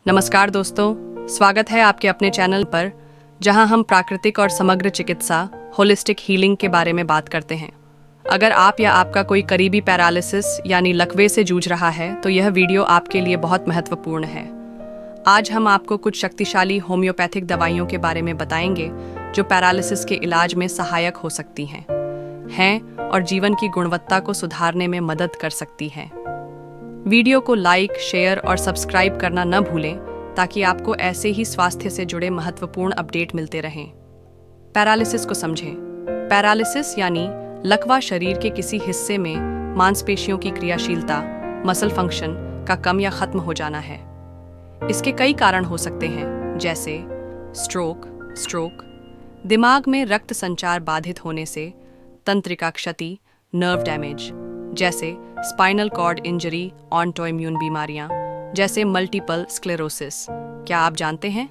नमस्कार दोस्तों, स्वागत है आपके अपने चैनल पर जहां हम प्राकृतिक और समग्र चिकित्सा होलिस्टिक हीलिंग के बारे में बात करते हैं। अगर आप या आपका कोई करीबी पैरालिसिस यानी लकवे से जूझ रहा है तो यह वीडियो आपके लिए बहुत महत्वपूर्ण है। आज हम आपको कुछ शक्तिशाली होम्योपैथिक दवाइयों के बारे में बताएंगे जो पैरालिसिस के इलाज में सहायक हो सकती हैं और जीवन की गुणवत्ता को सुधारने में मदद कर सकती हैं। वीडियो को लाइक, शेयर और सब्सक्राइब करना न भूलें ताकि आपको ऐसे ही स्वास्थ्य से जुड़े महत्वपूर्ण अपडेट मिलते रहें। पैरालिसिस को समझें। पैरालिसिस यानी लकवा शरीर के किसी हिस्से में मांसपेशियों की क्रियाशीलता, मसल फंक्शन का कम या खत्म हो जाना है। इसके कई कारण हो सकते हैं, जैसे स्ट्रोक, दिमाग में रक्त संचार बाधित होने से, तंत्रिका क्षति, नर्व डैमेज जैसे स्पाइनल कॉर्ड इंजरी, ऑटोइम्यून बीमारियां जैसे मल्टीपल स्क्लेरोसिस। क्या आप जानते हैं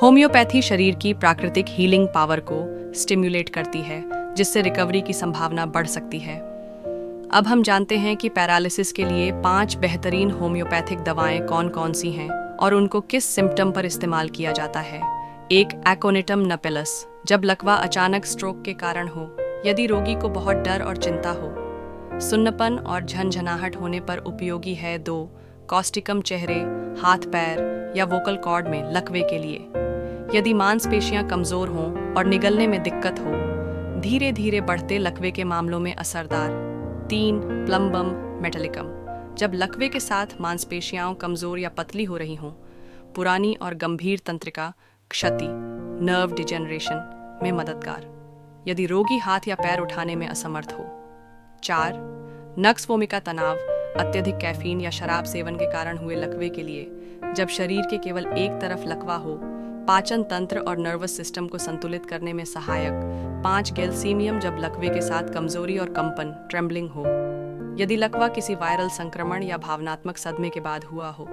होम्योपैथी शरीर की प्राकृतिक हीलिंग पावर को स्टिम्युलेट करती है, जिससे रिकवरी की संभावना बढ़ सकती है। अब हम जानते हैं कि पैरालिसिस के लिए 5 बेहतरीन होम्योपैथिक दवाएं कौन-कौन सी हैं और उनको किस सिम्टम पर इस्तेमाल किया जाता है। 1. एकोनिटम नपेलस, जब लकवा अचानक स्ट्रोक के कारण हो, यदि रोगी को बहुत डर और चिंता हो। सुन्नपन और झनझनाहट होने पर उपयोगी है। 2. कॉस्टिकम, चेहरे, हाथ पैर या वोकल कॉर्ड में लकवे के लिए, यदि मांसपेशियां कमजोर हों और निगलने में दिक्कत हो। धीरे धीरे बढ़ते लकवे के मामलों में असरदार। 3. प्लम्बम मेटालिकम, जब लकवे के साथ मांसपेशियां कमजोर या पतली हो रही हों। पुरानी और गंभीर तंत्रिका क्षति, नर्व डिजेनरेशन में मददगार, यदि रोगी हाथ या पैर उठाने में असमर्थ हो। 4. नक्स वोमिका, तनाव, अत्यधिक कैफीन या शराब सेवन के कारण हुए लकवे के लिए, जब शरीर के केवल एक तरफ लकवा हो, पाचन तंत्र और नर्वस सिस्टम को संतुलित करने में सहायक। 5. गैल्सीमियम, जब लकवे के साथ कमजोरी और कंपन, ट्रेम्बलिंग हो, यदि लकवा किसी वायरल संक्रमण या भावनात्मक सदमे के बाद हुआ हो।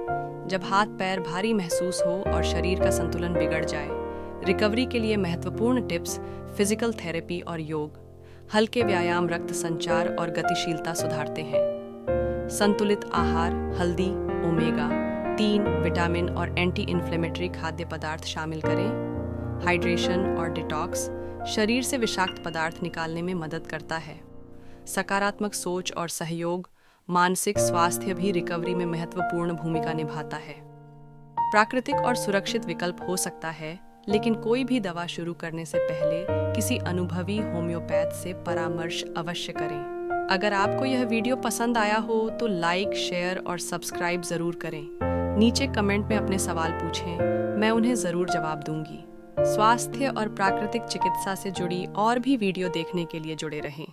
जब हाथ पैर भारी महसूस हो और शरीर का संतुलन बिगड़ जाए। रिकवरी के लिए महत्वपूर्ण टिप्स: फिजिकल थेरेपी और योग, हल्के व्यायाम रक्त संचार और गतिशीलता सुधारते हैं। संतुलित आहार, हल्दी, ओमेगा 3 विटामिन और एंटी इन्फ्लेमेटरी खाद्य पदार्थ शामिल करें। हाइड्रेशन और डिटॉक्स शरीर से विषाक्त पदार्थ निकालने में मदद करता है। सकारात्मक सोच और सहयोग, मानसिक स्वास्थ्य भी रिकवरी में महत्वपूर्ण भूमिका निभाता है। प्राकृतिक और सुरक्षित विकल्प हो सकता है, लेकिन कोई भी दवा शुरू करने से पहले किसी अनुभवी होम्योपैथ से परामर्श अवश्य करें। अगर आपको यह वीडियो पसंद आया हो तो लाइक, शेयर और सब्सक्राइब जरूर करें। नीचे कमेंट में अपने सवाल पूछें, मैं उन्हें जरूर जवाब दूंगी। स्वास्थ्य और प्राकृतिक चिकित्सा से जुड़ी और भी वीडियो देखने के लिए जुड़े रहें।